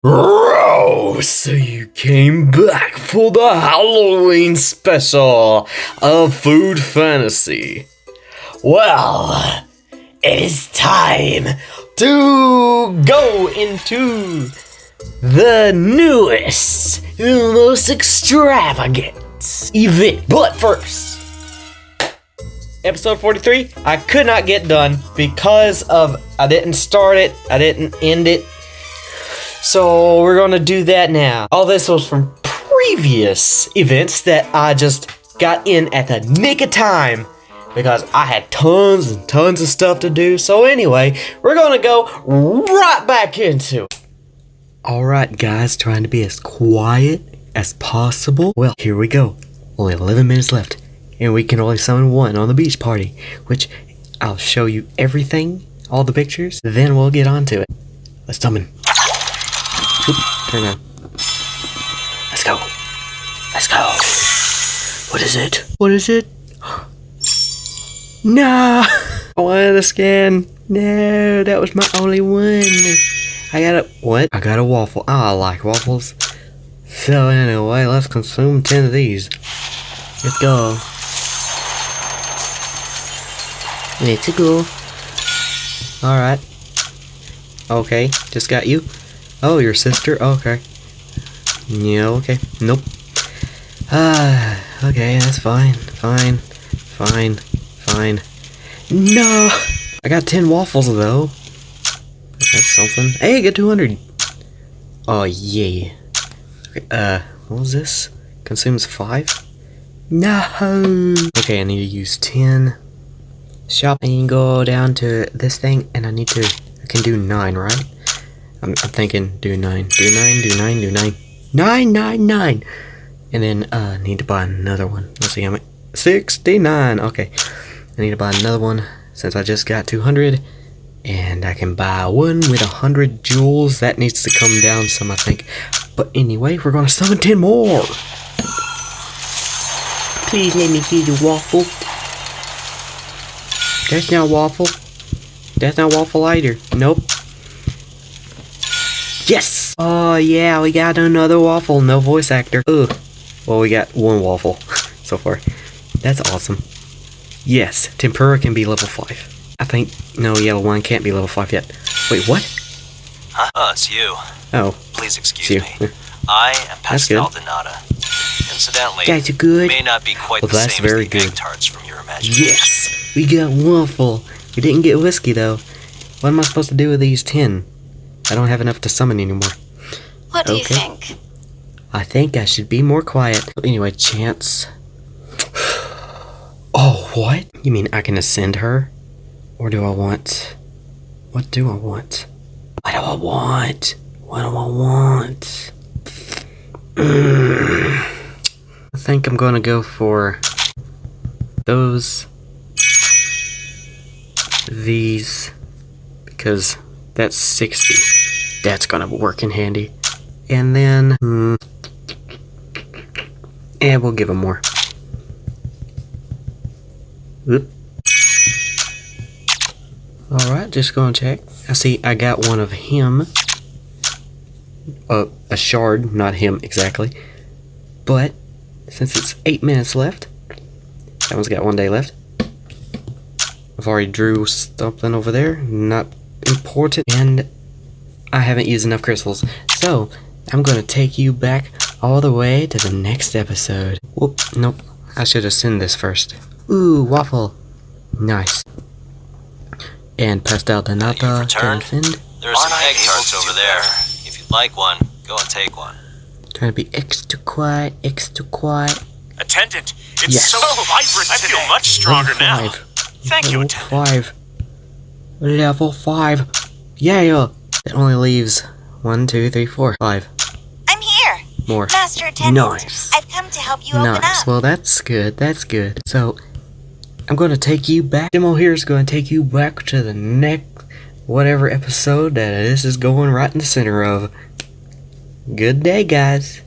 Oh, so you came back for the Halloween special of Food Fantasy. Well, it is time to go into the newest, most extravagant event. But first, episode 43, I could not get done because of I didn't start it, I didn't end it. So we're gonna do that now. All this was from previous events that I just got in at the nick of time because I had tons and tons of stuff to do. So anyway, we're gonna go right back into it. Alright guys, trying to be as quiet as possible. Well, here we go. Only 11 minutes left. And we can only summon one on the beach party. Which, I'll show you everything, all the pictures, then we'll get on to it. Let's summon. Oop, turn on. Let's go. Let's go. What is it? What is it? No! I wanted a scan. No, that was my only one. I got a... What? I got a waffle. I like waffles. So anyway, let's consume 10 of these. Let's go. Let's go. Alright. Okay, just got you. Oh, your sister? Okay. Yeah, okay. Nope. Okay, that's fine. Fine. Fine. Fine. No! I got 10 waffles, though. That's something. Hey, I get 200. Oh, yeah. Okay, what was this? Consumes 5? No! Okay, I need to use 10. Shop. I need to go down to this thing, and I can do 9, right? I'm thinking do 9. Do 9, do 9, do 9. 9, 9, 9! And then, need to buy another one. Let's see how many. 69! Okay. I need to buy another one, since I just got 200. And I can buy one with 100 jewels. That needs to come down some, I think. But anyway, we're gonna summon 10 more! Please let me get a waffle. That's not waffle. That's not waffle either. Nope. Yes! Oh yeah, we got another waffle. No voice actor. Ugh. Well, we got one waffle so far. That's awesome. Yes, tempura can be level 5. I think, no, yellow one can't be level 5 yet. Wait, what? Huh? Oh, it's you. Oh. Please excuse me. I am Pascal Donata. Incidentally, guys, you good? May not be quite the same as the egg tarts from your imagination. Yes! We got waffle. We didn't get whiskey, though. What am I supposed to do with these 10? I don't have enough to summon anymore. What do you think? I think I should be more quiet. Anyway, chance. Oh, what? You mean I can ascend her? Or do I want... What do I want? What do I want? What do I want? I think I'm gonna go for... those... these... because that's 60. That's gonna work in handy. And then... and we'll give him more. Oop. Alright, just gonna check. I see I got one of him. A shard, not him exactly. But, since it's 8 minutes left, that one's got 1 day left. I've already drew something over there, not important, and I haven't used enough crystals. So, I'm gonna take you back all the way to the next episode. Whoop, nope, I should have sent this first. Ooh, waffle. Nice. And Pastel Donata can defend. There's some egg tarts over there. If you'd like one, go and take one. Trying to be extra quiet, extra quiet. Attendant, it's so vibrant today. I feel much stronger now. Thank you, Attendant. Level 5. Yeah. That only leaves 1, 2, 3, 4, 5. I'm here. More. Master Attendant. Nice. I've come to help you open up. Nice. Well, that's good. That's good. So, I'm going to take you back. Demo here is going to take you back to the next whatever episode that this is going right in the center of. Good day, guys.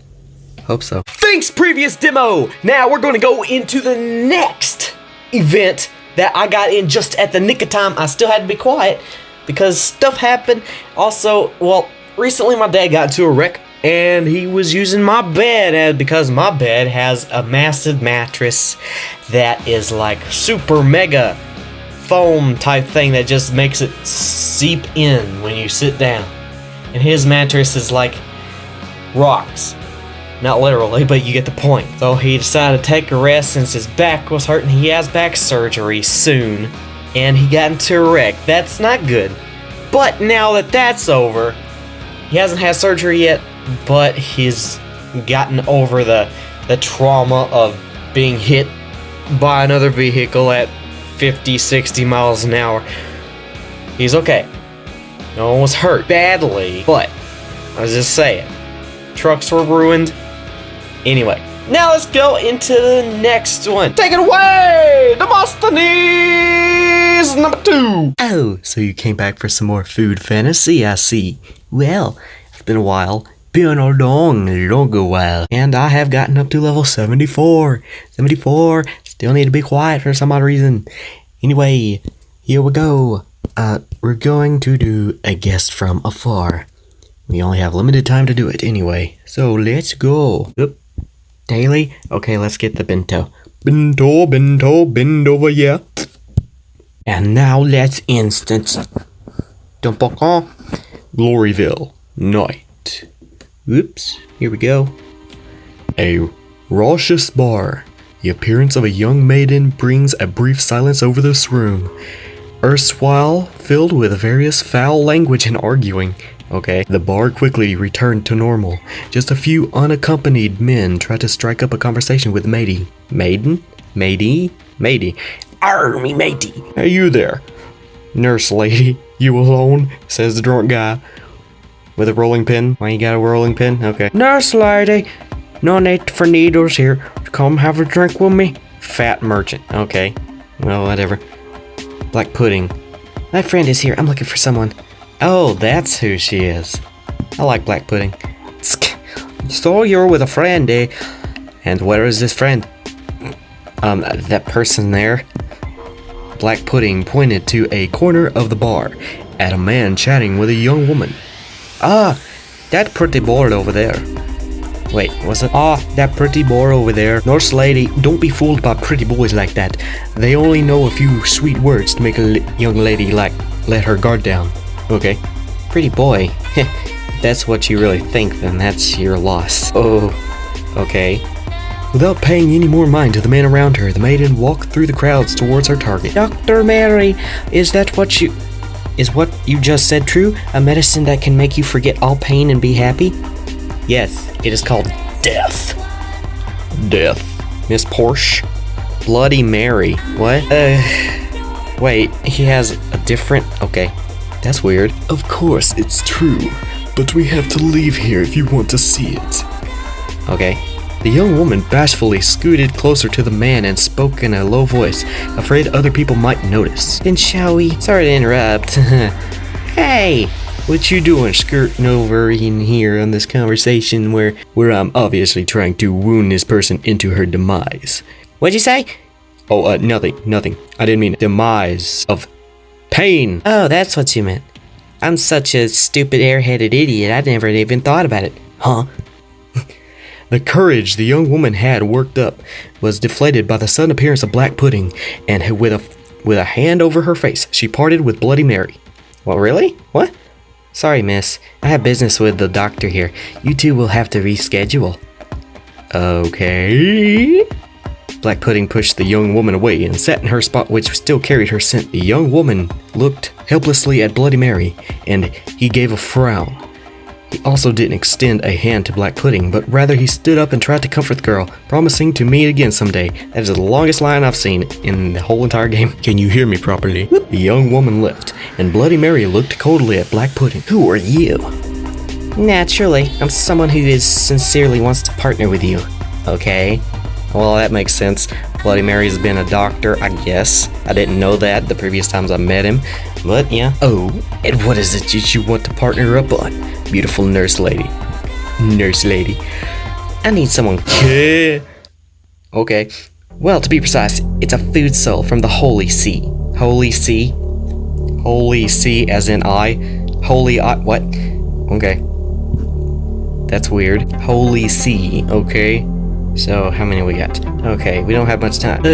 Hope so. Thanks, previous demo! Now we're going to go into the next event that I got in just at the nick of time. I still had to be quiet because stuff happened. Also, well, recently my dad got into a wreck and he was using my bed because my bed has a massive mattress that is like super mega foam type thing that just makes it seep in when you sit down. And his mattress is like rocks. Not literally, but you get the point. So he decided to take a rest since his back was hurting. He has back surgery soon. And he got into a wreck. That's not good. But now that that's over, he hasn't had surgery yet, but he's gotten over the trauma of being hit by another vehicle at 50, 60 miles an hour. He's okay. No one was hurt badly, but I was just saying, trucks were ruined. Anyway, now let's go into the next one. Take it away, Demosthenes number 2. Oh, so you came back for some more food fantasy, I see. Well, it's been a while. Been a long while. And I have gotten up to level 74. 74. Still need to be quiet for some odd reason. Anyway, here we go. We're going to do a guest from afar. We only have limited time to do it anyway. So let's go. Oop. Daily? Okay, let's get the bento. Bend over, yeah. And now let's instance. Gloryville night. Oops, here we go. A raucous bar. The appearance of a young maiden brings a brief silence over this room. Erstwhile filled with various foul language and arguing. Okay, the bar quickly returned to normal. Just a few unaccompanied men tried to strike up a conversation with Matey. Maiden? Matey? Matey. Army matey. Hey, you there. Nurse lady, you alone? Says the drunk guy. With a rolling pin. Why you got a rolling pin? Okay. Nurse lady, no need for needles here. Come have a drink with me. Fat merchant. Okay. Well, whatever. Black pudding. My friend is here. I'm looking for someone. Oh, that's who she is. I like black pudding. So you're with a friend, eh? And where is this friend? That person there. Black pudding pointed to a corner of the bar at a man chatting with a young woman. Ah, that pretty boy over there. Wait, was it? Ah, that pretty boy over there. Nurse lady, don't be fooled by pretty boys like that. They only know a few sweet words to make a young lady like let her guard down. Okay. Pretty boy. If that's what you really think, then that's your loss. Oh, okay. Without paying any more mind to the man around her, the maiden walked through the crowds towards her target. Dr. Mary, is what you just said true? A medicine that can make you forget all pain and be happy? Yes, it is called death. Death. Miss Porsche. Bloody Mary. What? Wait, he has a different... Okay. That's weird. Of course, it's true, but we have to leave here if you want to see it. Okay. The young woman bashfully scooted closer to the man and spoke in a low voice, afraid other people might notice. Then shall we? Sorry to interrupt. Hey, what you doing skirting over in here on this conversation where I'm obviously trying to wound this person into her demise? What'd you say? Oh, nothing. I didn't mean demise of pain. Oh, that's what you meant. I'm such a stupid airheaded idiot, I never even thought about it. Huh? The courage the young woman had worked up was deflated by the sudden appearance of black pudding, and with a hand over her face, she parted with Bloody Mary. Well, really? What? Sorry, miss. I have business with the doctor here. You two will have to reschedule. Okay. Black pudding pushed the young woman away and sat in her spot, which still carried her scent. The young woman looked helplessly at Bloody Mary, and he gave a frown. He also didn't extend a hand to Black Pudding, but rather he stood up and tried to comfort the girl, promising to meet again someday. That is the longest line I've seen in the whole entire game. Can you hear me properly? The young woman left, and Bloody Mary looked coldly at Black Pudding. Who are you? Naturally, I'm someone who sincerely wants to partner with you. Okay. Well, that makes sense. Bloody Mary's been a doctor, I guess. I didn't know that the previous times I met him. But yeah. Oh, and what is it that you want to partner up on? Beautiful nurse lady. Nurse lady. I need someone. Okay. Well, to be precise, it's a food soul from the Holy See. Holy See? Holy See as in I? Holy I... What? Okay. That's weird. Holy See, okay. So, how many we got? Okay, we don't have much time.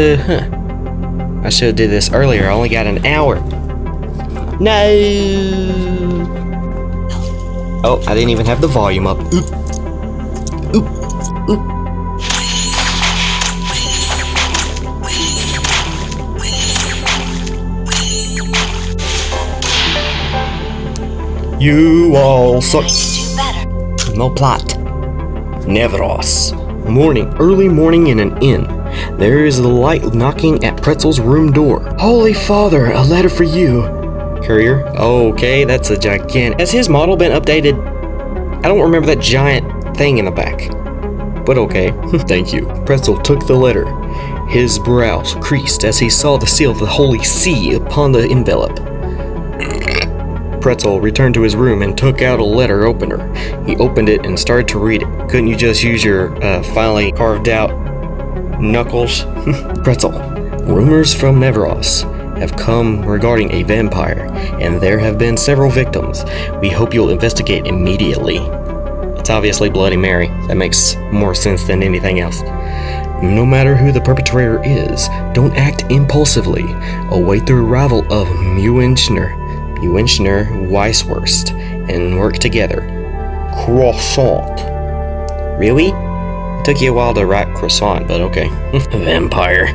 I should have did this earlier. I only got an hour. No! Oh, I didn't even have the volume up. Oop. Oop. Oop. You all suck. Do better. No plot. Nevros. Morning. Early morning in an inn. There is a light knocking at Pretzel's room door. Holy Father, a letter for you. Courier. Okay, that's a gigantic. Has his model been updated? I don't remember that giant thing in the back. But okay. Thank you. Pretzel took the letter. His brows creased as he saw the seal of the Holy See upon the envelope. Pretzel returned to his room and took out a letter opener. He opened it and started to read it. Couldn't you just use your finely carved out knuckles? Pretzel. Rumors from Nevros have come regarding a vampire, and there have been several victims. We hope you'll investigate immediately. It's obviously Bloody Mary. That makes more sense than anything else. No matter who the perpetrator is, don't act impulsively. Await the arrival of Muenchner Weiswurst, and work together. Croissant. Really? It took you a while to write croissant, but okay. Vampire.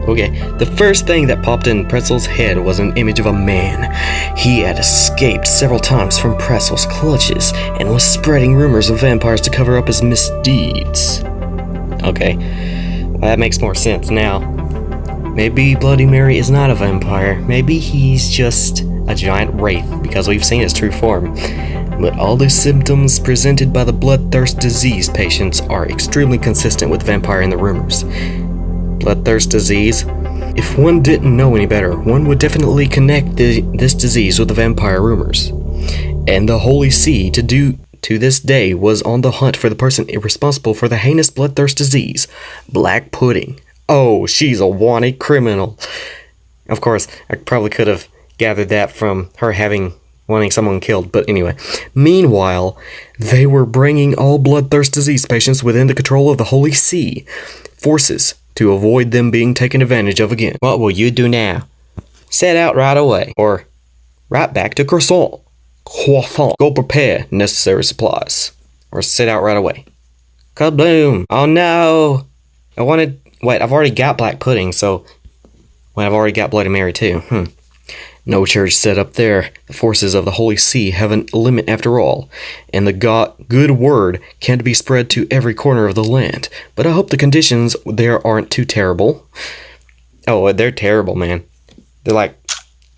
Okay, the first thing that popped in Pretzel's head was an image of a man. He had escaped several times from Pretzel's clutches and was spreading rumors of vampires to cover up his misdeeds. Okay, well, that makes more sense now. Maybe Bloody Mary is not a vampire. Maybe he's just a giant wraith, because we've seen his true form. But all the symptoms presented by the bloodthirst disease patients are extremely consistent with vampire in the rumors. Bloodthirst disease? If one didn't know any better, one would definitely connect this disease with the vampire rumors. And the Holy See, to this day, was on the hunt for the person responsible for the heinous bloodthirst disease, Black Pudding. Oh, she's a wanted criminal. Of course, I probably could have gathered that from her wanting someone killed, but anyway. Meanwhile, they were bringing all bloodthirst disease patients within the control of the Holy See forces to avoid them being taken advantage of again. What will you do now? Set out right away, or right back to Croissant. Go prepare necessary supplies, or set out right away. Kabloom! Oh no! I've already got Black Pudding, so I've already got Bloody Mary too. No church set up there. The forces of the Holy See have a limit after all, and the good word can't be spread to every corner of the land. But I hope the conditions there aren't too terrible. Oh, they're terrible, man. They're like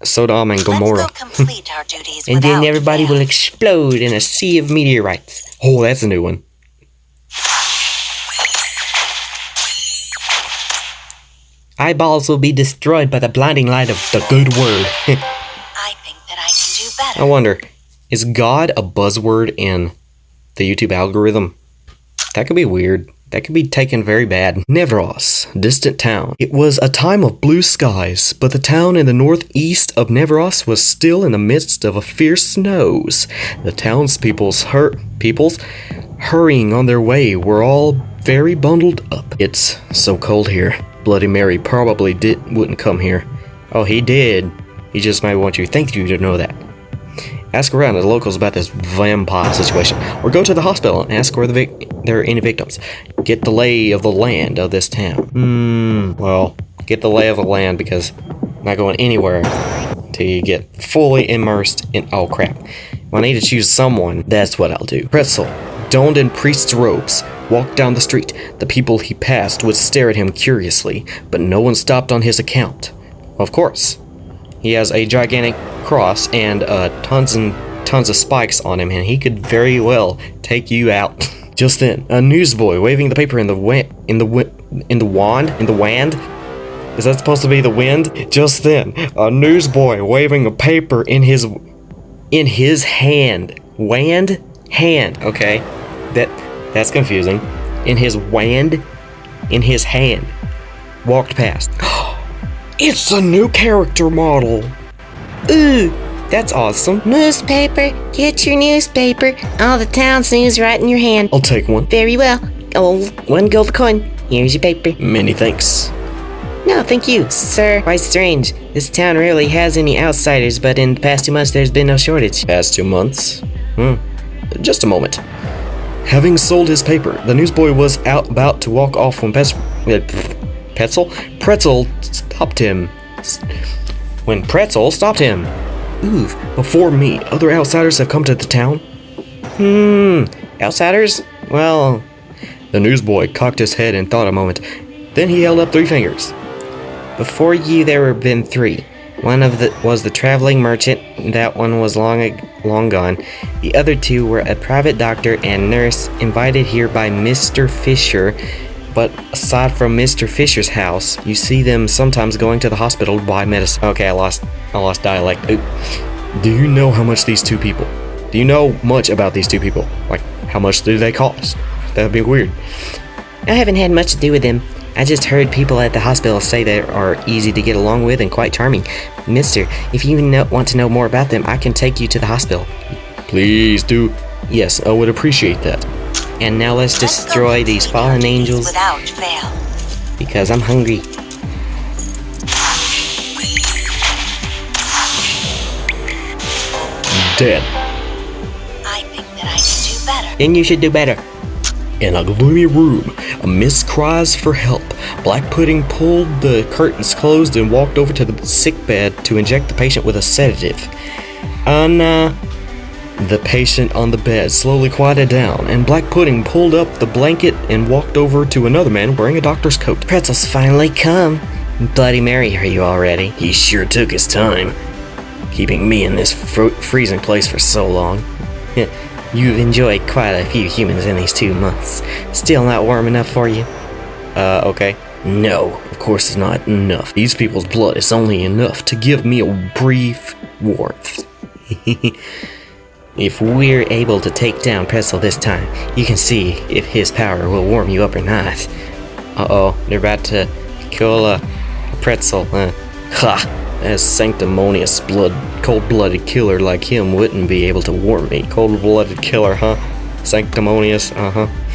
Sodom and Gomorrah. Let's go complete our duties And then without everybody fail. will explode in a sea of meteorites. Oh, that's a new one. Eyeballs will be destroyed by the blinding light of the good word. I think that I can do better. I wonder, is God a buzzword in the YouTube algorithm? That could be weird. That could be taken very bad. Nevros, distant town. It was a time of blue skies, but the town in the northeast of Nevros was still in the midst of a fierce snows. The townspeople's hurrying on their way were all very bundled up. It's so cold here. Bloody Mary probably wouldn't come here. Oh, he did. He just might want you to know that. Ask around the locals about this vampire situation, or go to the hospital and ask where there are any victims. Get the lay of the land of this town. Well, get the lay of the land, because I'm not going anywhere till you get fully immersed in. Oh crap! Well, I need to choose someone. That's what I'll do. Pretzel, donned in priest's robes, walked down the street. The people he passed would stare at him curiously, but no one stopped on his account. Of course. He has a gigantic cross and tons and tons of spikes on him, and he could very well take you out. Just then, a newsboy waving the paper in the wand. Is that supposed to be the wind? Just then, a newsboy waving a paper in his hand. Hand. Okay, that's confusing. In his hand, walked past. It's a new character model. Ooh, that's awesome. Newspaper, get your newspaper. All the town's news right in your hand. I'll take one. Very well. Oh, 1 gold coin. Here's your paper. Many thanks. No, thank you, sir. Quite strange. This town rarely has any outsiders, but in the past 2 months there's been no shortage. Past 2 months? Just a moment. Having sold his paper, the newsboy was about to walk off when Pretzel stopped him. When Pretzel stopped him. Ooh, before me, other outsiders have come to the town? Outsiders? Well... The newsboy cocked his head and thought a moment. Then he held up 3 fingers. Before you, there have been 3. One was the traveling merchant. That one was long gone. The other 2 were a private doctor and nurse invited here by Mr. Fisher. But aside from Mr. Fisher's house, you see them sometimes going to the hospital to buy medicine. Okay, I lost dialect. Ooh. Do you know how much these 2 people? Do you know much about these 2 people? Like, how much do they cost? That'd be weird. I haven't had much to do with them. I just heard people at the hospital say they are easy to get along with and quite charming. Mister, if you want to know more about them, I can take you to the hospital. Please do. Yes, I would appreciate that. And now let's destroy these fallen angels. Without fail. Because I'm hungry. Dead. I think that I can do better. Then you should do better. In a gloomy room, a mist cries for help. Black Pudding pulled the curtains closed and walked over to the sick bed to inject the patient with a sedative. The patient on the bed slowly quieted down, and Black Pudding pulled up the blanket and walked over to another man wearing a doctor's coat. Pretzel's finally come. Bloody Mary, are you all ready? He sure took his time, keeping me in this freezing place for so long. You've enjoyed quite a few humans in these 2 months. Still not warm enough for you? Okay. No, of course it's not enough. These people's blood is only enough to give me a brief warmth. If we're able to take down Pretzel this time, you can see if his power will warm you up or not. Uh-oh, they're about to kill a Pretzel. Ha! A sanctimonious cold-blooded killer like him wouldn't be able to warm me. Cold-blooded killer, huh? Sanctimonious,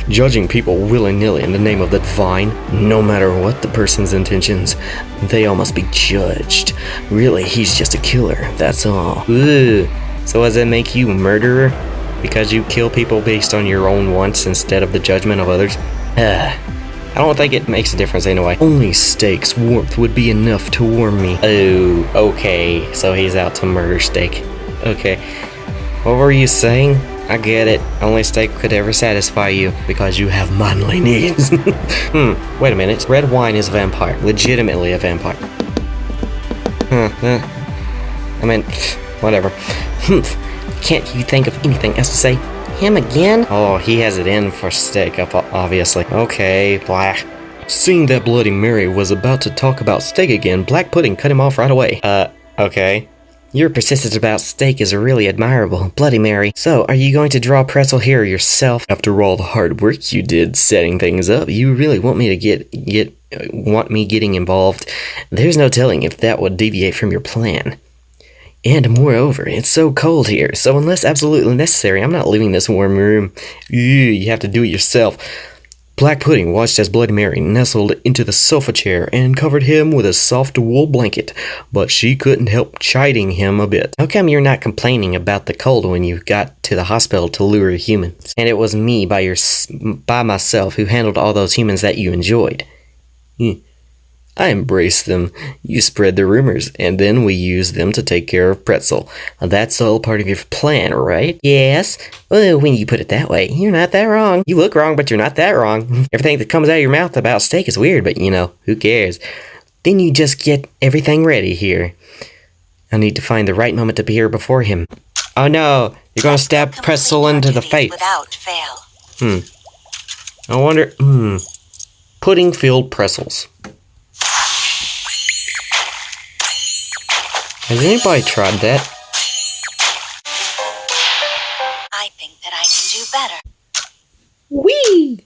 Judging people willy-nilly in the name of the divine, no matter what the person's intentions, they all must be judged. Really, he's just a killer, that's all. Ooh, so does that make you a murderer? Because you kill people based on your own wants instead of the judgment of others? I don't think it makes a difference anyway. Only Steak's warmth would be enough to warm me. Oh, okay. So he's out to murder Steak. Okay. What were you saying? I get it. Only Steak could ever satisfy you because you have manly needs. Wait a minute. Red wine is a vampire. Legitimately a vampire. I mean, whatever. Can't you think of anything else to say? Him again? Oh, he has it in for Steak, obviously. Okay, blah. Seeing that Bloody Mary was about to talk about Steak again, Black Pudding cut him off right away. Okay. Your persistence about Steak is really admirable, Bloody Mary. So, are you going to draw Pretzel here yourself? After all the hard work you did setting things up, you really want me to want me getting involved? There's no telling if that would deviate from your plan. And moreover, it's so cold here, so unless absolutely necessary, I'm not leaving this warm room. You have to do it yourself. Black Pudding watched as Bloody Mary nestled into the sofa chair and covered him with a soft wool blanket, but she couldn't help chiding him a bit. How come you're not complaining about the cold when you got to the hospital to lure humans? And it was me by myself who handled all those humans that you enjoyed. I embraced them. You spread the rumors, and then we used them to take care of Pretzel. That's all part of your plan, right? Yes. Well, when you put it that way, you're not that wrong. You look wrong, but you're not that wrong. Everything that comes out of your mouth about Steak is weird, but who cares? Then you just get everything ready here. I need to find the right moment to appear before him. Oh no, you're gonna stab Pretzel into the face. Without fail. I wonder, Pudding-filled pretzels. Has anybody tried that? I think that I can do better. Whee!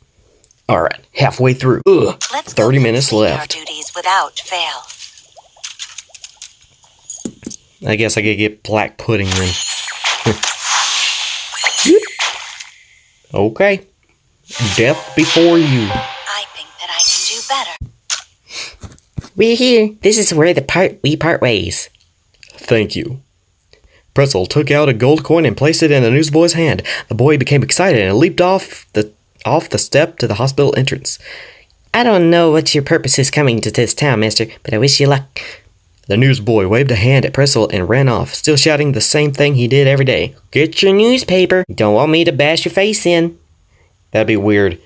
Alright, halfway through. Let's 30 minutes complete left. Our duties without fail. I guess I could get black pudding then. Okay. Death before you. I think that I can do better. We're here. This is where we part ways. Thank you. Pretzel took out a gold coin and placed it in the newsboy's hand. The boy became excited and leaped off the step to the hospital entrance. I don't know what your purpose is coming to this town, mister, but I wish you luck. The newsboy waved a hand at Pretzel and ran off, still shouting the same thing he did every day. Get your newspaper. Don't want me to bash your face in. That'd be weird.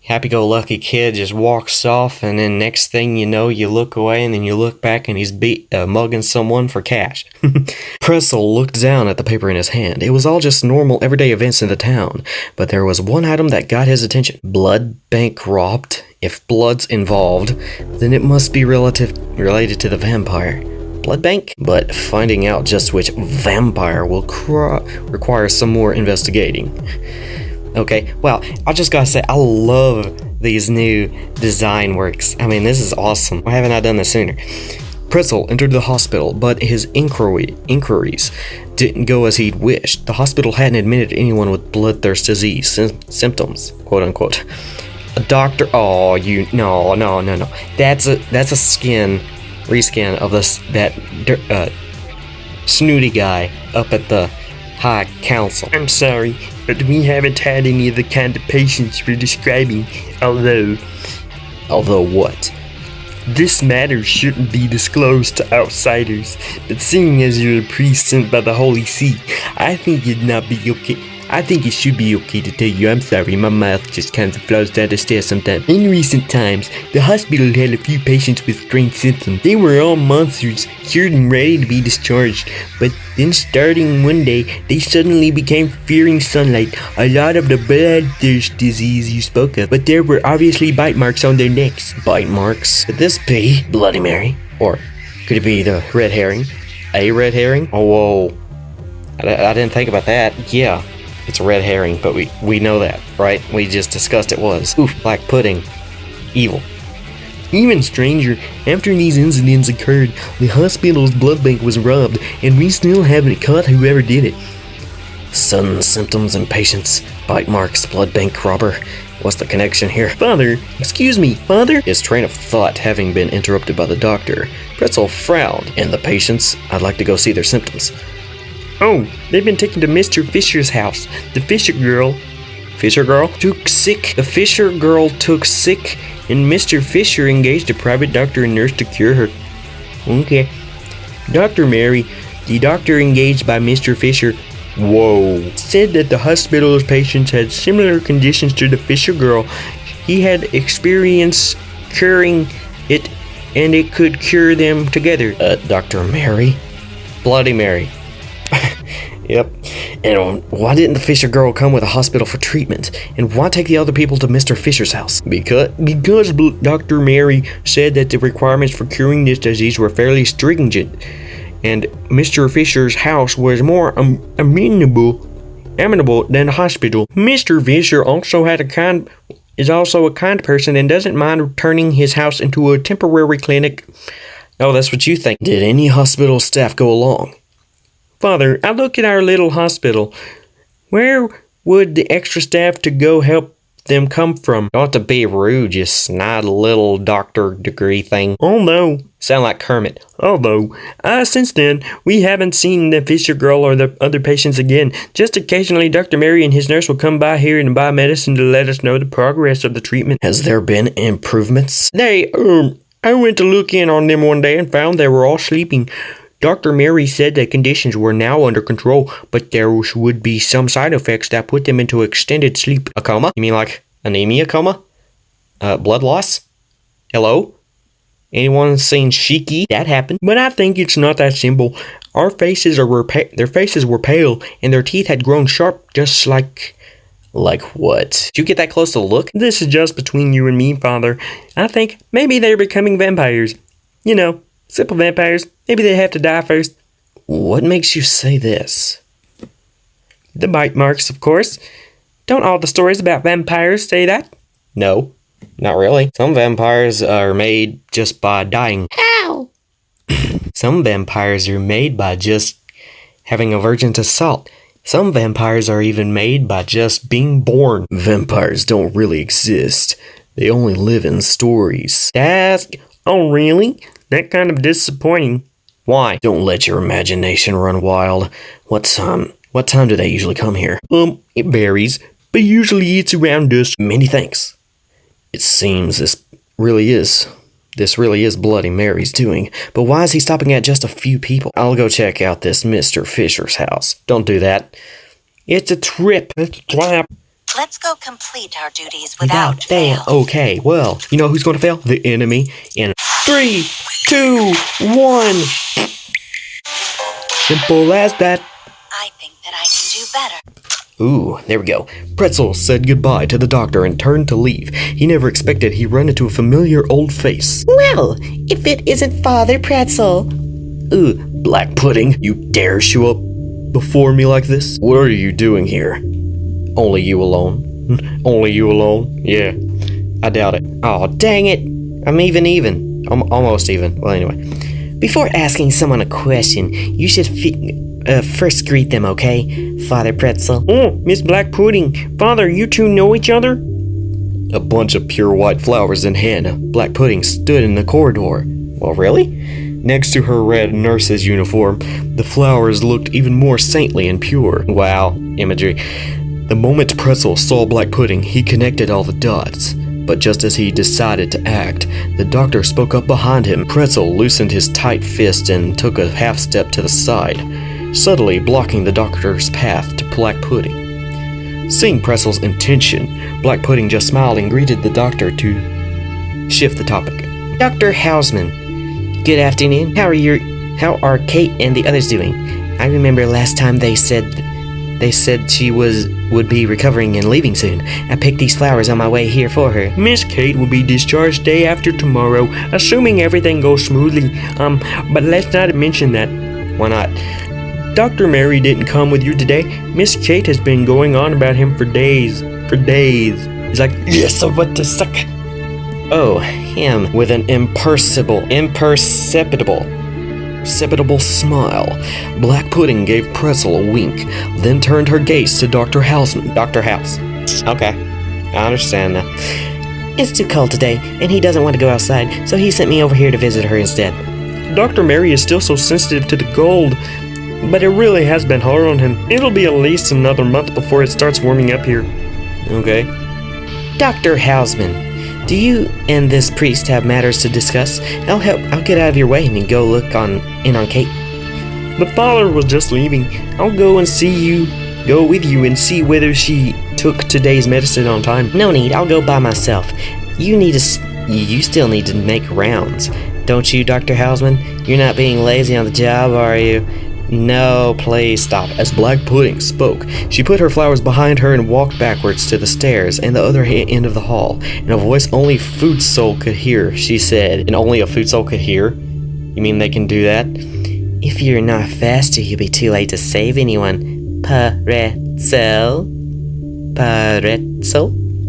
Happy-go-lucky kid just walks off, and then next thing you know, you look away, and then you look back, and he's mugging someone for cash. Pretzel looked down at the paper in his hand. It was all just normal, everyday events in the town, but there was one item that got his attention. Blood bank robbed. If blood's involved, then it must be related to the vampire. Blood bank? But finding out just which vampire will require some more investigating. Okay, well, I just gotta say, I love these new design works. I mean, this is awesome. Why haven't I done this sooner? Pretzel entered the hospital, but his inquiries didn't go as he'd wished. The hospital hadn't admitted anyone with bloodthirst disease symptoms, quote unquote. A doctor, no. That's a reskin of that snooty guy up at the High Council. I'm sorry, but we haven't had any of the kind of patients you're describing, although what? This matter shouldn't be disclosed to outsiders, but seeing as you're a priest sent by the Holy See, I think it should be okay to tell you I'm sorry, my mouth just kind of flows down the stairs sometimes. In recent times, the hospital had a few patients with strange symptoms. They were all monsters, cured and ready to be discharged, but then starting one day, they suddenly became fearing sunlight, a lot of the bloodthirst disease you spoke of, but there were obviously bite marks on their necks. Bite marks? Could this be Bloody Mary? Or could it be the red herring? A red herring? Oh, whoa. I didn't think about that. Yeah. It's a red herring, but we know that, right? We just discussed it was. Oof, black pudding. Evil. Even stranger, after these incidents occurred, the hospital's blood bank was robbed, and we still haven't caught whoever did it. Sudden symptoms in patients, bite marks, blood bank robber. What's the connection here? Father, excuse me, Father? His train of thought having been interrupted by the doctor, Pretzel frowned. And the patients? I'd like to go see their symptoms. Oh, they've been taken to Mr. Fisher's house. The Fisher girl took sick. The Fisher girl took sick, and Mr. Fisher engaged a private doctor and nurse to cure her. Okay. Dr. Mary, the doctor engaged by Mr. Fisher, said that the hospital's patients had similar conditions to the Fisher girl. He had experience curing it, and it could cure them together. Dr. Mary? Bloody Mary. Yep. And why didn't the Fisher girl come with a hospital for treatment? And why take the other people to Mr. Fisher's house? Because Dr. Mary said that the requirements for curing this disease were fairly stringent, and Mr. Fisher's house was more amenable than the hospital. Mr. Fisher is also a kind person and doesn't mind turning his house into a temporary clinic. Oh, that's what you think. Did any hospital staff go along? Father, I look at our little hospital. Where would the extra staff to go help them come from? Not to be rude, you snide little doctor degree thing. Sound like Kermit. Since then, we haven't seen the Fisher girl or the other patients again. Just occasionally, Dr. Mary and his nurse will come by here and buy medicine to let us know the progress of the treatment. Has there been improvements? I went to look in on them one day and found they were all sleeping. Dr. Mary said that conditions were now under control, but there would be some side effects that put them into extended sleep. A coma? You mean like anemia coma? Blood loss? Hello? Anyone seen Shiki? That happened. But I think it's not that simple. Their faces were pale, and their teeth had grown sharp, just like... Like what? Did you get that close to look? This is just between you and me, Father. I think maybe they're becoming vampires. You know, simple vampires. Maybe they have to die first. What makes you say this? The bite marks, of course. Don't all the stories about vampires say that? No, not really. Some vampires are made just by dying. How? Some vampires are made by just having a virgin's assault. Some vampires are even made by just being born. Vampires don't really exist. They only live in stories. Oh, really? That kind of disappointing. Why? Don't let your imagination run wild. What time do they usually come here? It varies, but usually it's around dusk. Many thanks. It seems this really is Bloody Mary's doing. But why is he stopping at just a few people? I'll go check out this Mr. Fisher's house. Don't do that. It's a trip. It's a trap. Let's go complete our duties without fail. Okay, well, you know who's going to fail? The enemy. In 3, 2, 1. Simple as that. I think that I can do better. Ooh, there we go. Pretzel said goodbye to the doctor and turned to leave. He never expected he'd run into a familiar old face. Well, if it isn't Father Pretzel. Ooh, Black Pudding, you dare show up before me like this? What are you doing here? Only you alone? Only you alone? Yeah, I doubt it. Oh, dang it. I'm even. I'm almost even. Well, anyway. Before asking someone a question, you should first greet them, okay? Father Pretzel. Oh, Miss Black Pudding. Father, you two know each other? A bunch of pure white flowers in hand, Black Pudding stood in the corridor. Well, really? Next to her red nurse's uniform, the flowers looked even more saintly and pure. Wow, imagery. The moment Pretzel saw Black Pudding, he connected all the dots. But just as he decided to act, the doctor spoke up behind him. Pretzel loosened his tight fist and took a half step to the side, subtly blocking the doctor's path to Black Pudding. Seeing Pretzel's intention, Black Pudding just smiled and greeted the doctor to shift the topic. Dr. Hausman, good afternoon. How are Kate and the others doing? I remember last time they said she would be recovering and leaving soon. I picked these flowers on my way here for her. Miss Kate will be discharged day after tomorrow, assuming everything goes smoothly. But let's not mention that. Why not? Dr. Mary didn't come with you today. Miss Kate has been going on about him for days. He's like, yes, I want to suck. Oh, him with an imperceptible smile. Black Pudding gave Pretzel a wink, then turned her gaze to Dr. Hausman. Dr. House. Okay, I understand now. It's too cold today, and he doesn't want to go outside, so he sent me over here to visit her instead. Dr. Mary is still so sensitive to the cold, but it really has been hard on him. It'll be at least another month before it starts warming up here. Okay. Dr. Hausman, do you and this priest have matters to discuss? I'll get out of your way and go look in on Kate. The father was just leaving. I'll go with you and see whether she took today's medicine on time. No need, I'll go by myself. You still need to make rounds. Don't you, Dr. Hausman? You're not being lazy on the job, are you? No, please stop. As Black Pudding spoke, she put her flowers behind her and walked backwards to the stairs and the other end of the hall. In a voice only a food soul could hear, she said, and only a food soul could hear? You mean they can do that? If you're not faster, you'll be too late to save anyone. Pretzel?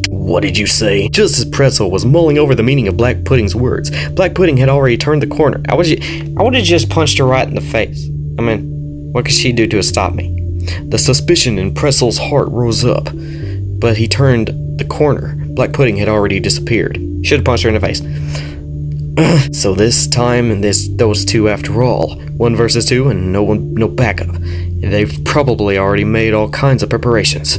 What did you say? Just as Pretzel was mulling over the meaning of Black Pudding's words, Black Pudding had already turned the corner. I would have just punched her right in the face. I mean, what could she do to stop me? The suspicion in Pretzel's heart rose up, but he turned the corner. Black Pudding had already disappeared. Should have punched her in the face. So this time, and those two after all. 1 versus 2 and no backup. They've probably already made all kinds of preparations.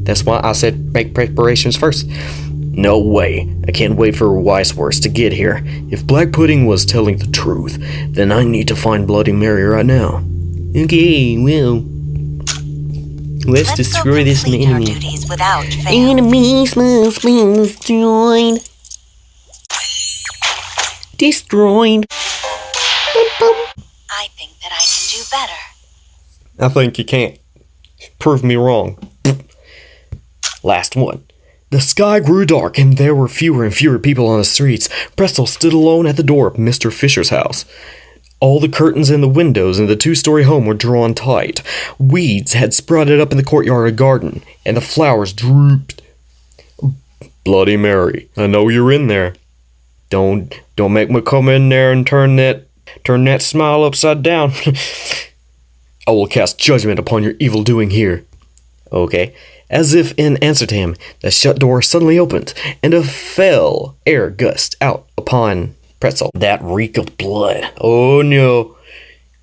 That's why I said make preparations first. No way. I can't wait for Weisworst to get here. If Black Pudding was telling the truth, then I need to find Bloody Mary right now. Okay, well, let's destroy this enemy. Enemies must be destroyed. Destroyed. I think that I can do better. I think you can't. Prove me wrong. Last one. The sky grew dark and there were fewer and fewer people on the streets. Pretzel stood alone at the door of Mr. Fisher's house. All the curtains in the windows in the 2-story home were drawn tight. Weeds had sprouted up in the courtyard garden, and the flowers drooped. Bloody Mary, I know you're in there. Don't make me come in there and turn that Turn that smile upside down. I will cast judgment upon your evil doing here. Okay. As if in answer to him, the shut door suddenly opened, and a fell air gust out upon Pretzel. That reek of blood. Oh no.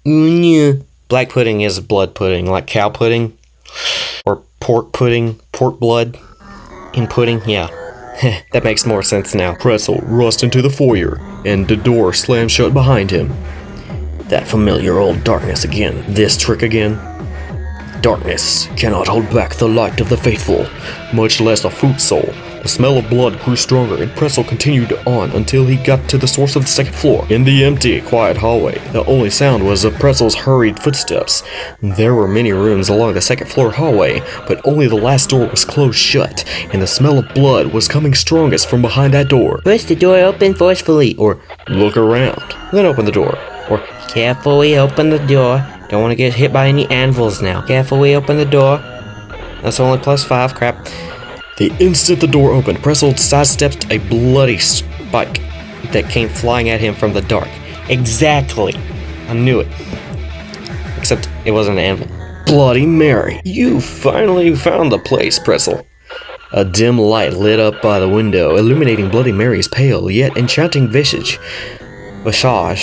Oh no. Black pudding is blood pudding, like cow pudding. Or pork pudding, pork blood in pudding, yeah. That makes more sense now. Pretzel rushed into the foyer, and the door slammed shut behind him. That familiar old darkness again. This trick again. Darkness cannot hold back the light of the faithful, much less a food soul. The smell of blood grew stronger, and Pretzel continued on until he got to the source of the second floor. In the empty, quiet hallway, the only sound was of Pretzel's hurried footsteps. There were many rooms along the second floor hallway, but only the last door was closed shut, and the smell of blood was coming strongest from behind that door. Push the door open forcefully, Or look around, then open the door. Or carefully open the door. Don't want to get hit by any anvils now. Carefully open the door. That's only +5, crap. the instant the door opened, Pretzel sidestepped a bloody spike that came flying at him from the dark. Exactly. I knew it. Except it wasn't an anvil. Bloody Mary, you finally found the place, Pretzel. A dim light lit up by the window, illuminating Bloody Mary's pale yet enchanting visage.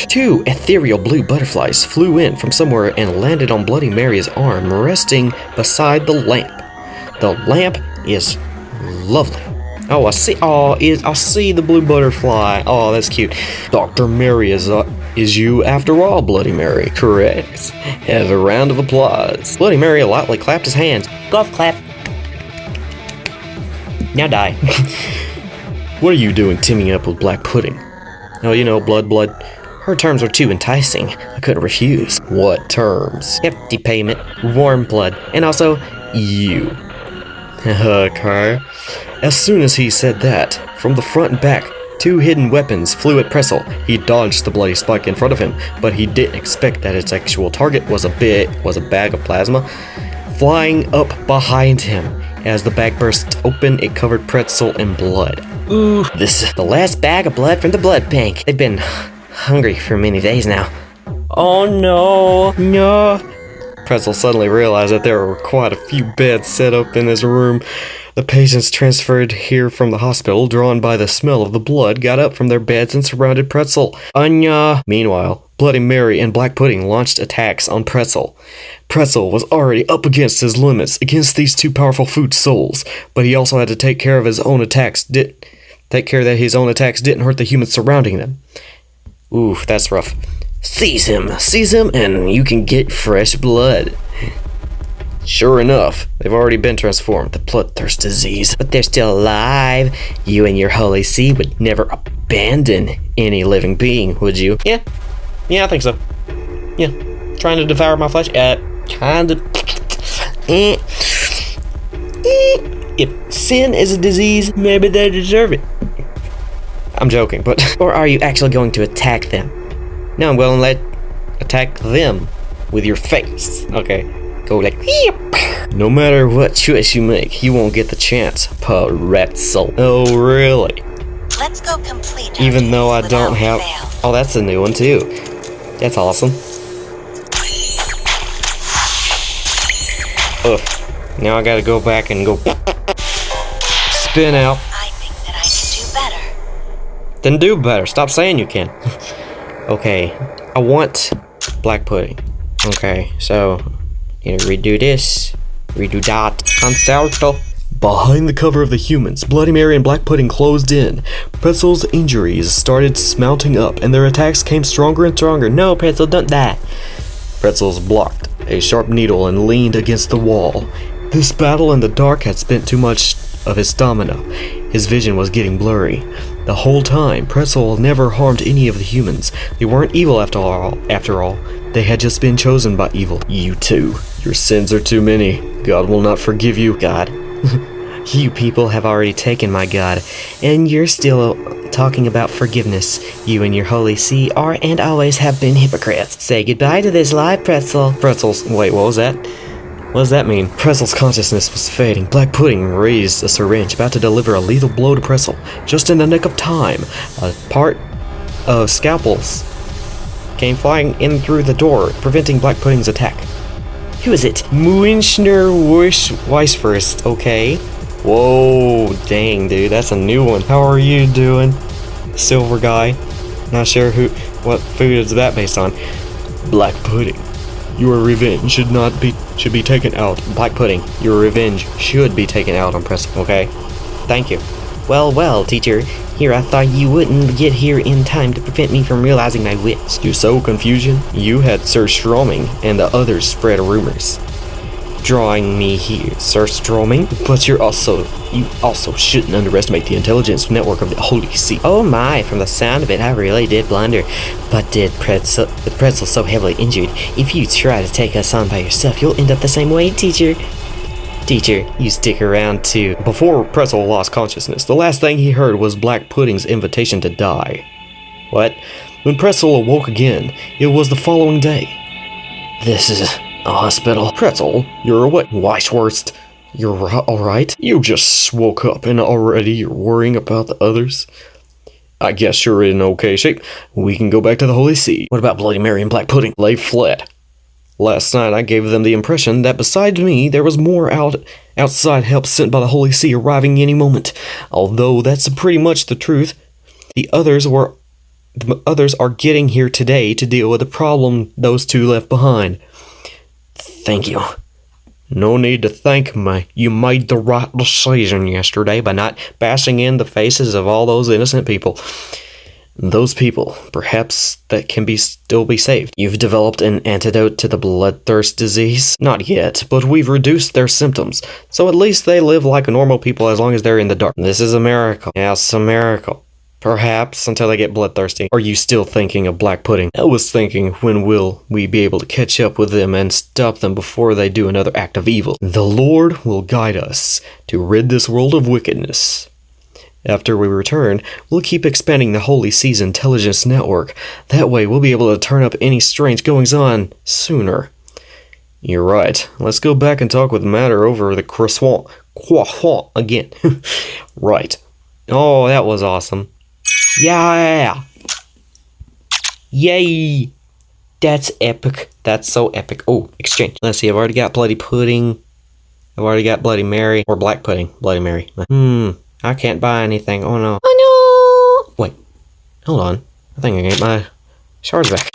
Two ethereal blue butterflies flew in from somewhere and landed on Bloody Mary's arm, resting beside the lamp. The lamp is lovely. Oh, I see the blue butterfly. Oh, that's cute. Dr. Mary is you after all, Bloody Mary. Correct. Have a round of applause. Bloody Mary lightly clapped his hands. Golf clap. Now die. What are you doing teaming up with Black Pudding? Oh, you know, blood. Her terms were too enticing. I couldn't refuse. What terms? Hefty payment, warm blood, and also you. Okay. As soon as he said that, from the front and back, two hidden weapons flew at Pretzel. He dodged the bloody spike in front of him, but he didn't expect that its actual target was a bag of plasma flying up behind him. As the bag burst open, it covered Pretzel in blood. Ooh, this is the last bag of blood from the blood bank. They've been hungry for many days now. Oh no. Pretzel suddenly realized that there were quite a few beds set up in his room. The patients transferred here from the hospital, drawn by the smell of the blood, got up from their beds and surrounded Pretzel. Anya! Meanwhile, Bloody Mary and Black Pudding launched attacks on Pretzel. Pretzel was already up against his limits against these two powerful food souls, but he also had to take care that his own attacks didn't hurt the humans surrounding them. Ooh, that's rough. Seize him, and you can get fresh blood. Sure enough, they've already been transformed, the bloodthirst disease. But they're still alive. You and your holy see would never abandon any living being, would you? Yeah, I think so. Yeah, trying to devour my flesh? Kind of. If sin is a disease, maybe they deserve it. I'm joking, but... Or are you actually going to attack them? No, I'm going to attack them with your face. Okay, go like... No matter what choice you make, you won't get the chance, Pretzel. Oh, really? Let's go complete. Even though I don't have... Fail. Oh, that's a new one, too. That's awesome. Ugh. Now I gotta go back and go... Spin out. I think that I can do better. Then do better. Stop saying you can. Okay. I want Black Pudding. Okay, so... redo this. Redo that. Concerto. Behind the cover of the humans, Bloody Mary and Black Pudding closed in. Pretzel's injuries started mounting up, and their attacks came stronger and stronger. No, Pretzel, don't die. Pretzel's blocked a sharp needle and leaned against the wall. This battle in the dark had spent too much of his stamina. His vision was getting blurry. The whole time, Pretzel never harmed any of the humans. They weren't evil after all. They had just been chosen by evil. You too. Your sins are too many. God will not forgive you, God. You people have already taken my God, and you're still talking about forgiveness. You and your holy see are and always have been hypocrites. Say goodbye to this live Pretzel. Wait, what was that? What does that mean? Pretzel's consciousness was fading. Black Pudding raised a syringe, about to deliver a lethal blow to Pretzel. Just in the nick of time, a part of scalpels came flying in through the door, preventing Black Pudding's attack. Who is it? Muinchner Weisfirst, okay. Whoa, dang, dude, that's a new one. How are you doing, silver guy? Not sure what food is that based on. Black Pudding, your revenge should be taken out. Black Pudding, your revenge should be taken out on Pretzel, okay? Thank you. Well, teacher. Here, I thought you wouldn't get here in time to prevent me from realizing my wits. You sow confusion? You had Sir Stroming and the others spread rumors. Drawing me here, Sir Stroming? But you also shouldn't underestimate the intelligence network of the Holy See. Oh my, from the sound of it, I really did blunder. But the Pretzel's so heavily injured. If you try to take us on by yourself, you'll end up the same way, teacher. Teacher, you stick around too. Before Pretzel lost consciousness, the last thing he heard was Black Pudding's invitation to die. What? When Pretzel awoke again, it was the following day. This is a hospital. Pretzel, you're awake. Weiswurst, you're alright? You just woke up and already you're worrying about the others? I guess you're in okay shape. We can go back to the Holy See. What about Bloody Mary and Black Pudding? They fled. Last night I gave them the impression that besides me there was more outside help sent by the Holy See arriving any moment. Although that's pretty much the truth. The others are getting here today to deal with the problem those two left behind. Thank you. No need to thank me. You made the right decision yesterday by not bashing in the faces of all those innocent people. Those people, perhaps, that can still be saved. You've developed an antidote to the bloodthirst disease? Not yet, but we've reduced their symptoms, so at least they live like normal people as long as they're in the dark. This is a miracle. Yes, a miracle. Perhaps until they get bloodthirsty. Are you still thinking of Black Pudding? I was thinking, when will we be able to catch up with them and stop them before they do another act of evil? The Lord will guide us to rid this world of wickedness. After we return, we'll keep expanding the Holy See's intelligence network. That way, we'll be able to turn up any strange goings-on sooner. You're right. Let's go back and talk with Matter over the croissant again. Right. Oh, that was awesome. Yeah! Yay! That's epic. That's so epic. Oh, exchange. Let's see, I've already got Bloody Pudding. I've already got Bloody Mary. Or Black Pudding. Bloody Mary. I can't buy anything. Oh no. Oh no! Wait. Hold on. I think I can get my shards back.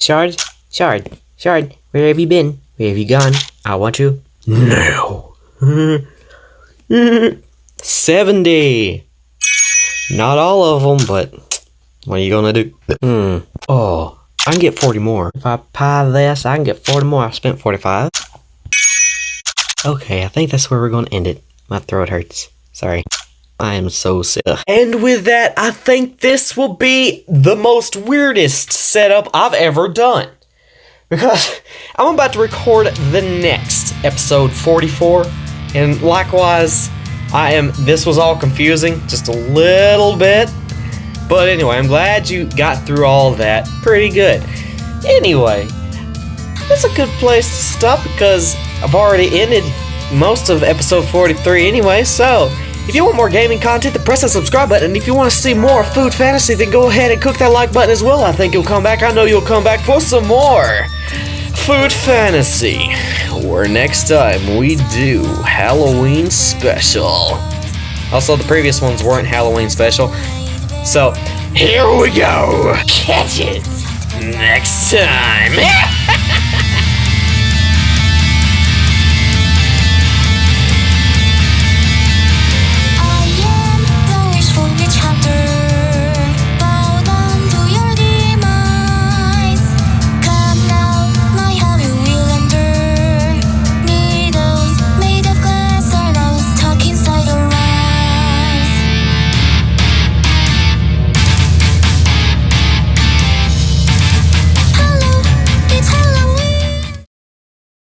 Shard. Where have you been? Where have you gone? I want you. No. 70. Not all of them, but what are you gonna do? Oh, I can get 40 more. If I pie this, I can get 40 more. I spent 45. Okay, I think that's where we're gonna end it. My throat hurts. Sorry. I am so sick. And with that, I think this will be the most weirdest setup I've ever done. Because I'm about to record the next episode 44. And likewise, this was all confusing, just a little bit. But anyway, I'm glad you got through all that pretty good. Anyway, that's a good place to stop because I've already ended most of episode 43 anyway, so if you want more gaming content, then press that subscribe button. And if you want to see more food fantasy, then go ahead and click that like button as well. I think you'll come back. I know you'll come back for some more food fantasy, where next time we do Halloween special. Also, the previous ones weren't Halloween special, so here we go. Catch it next time.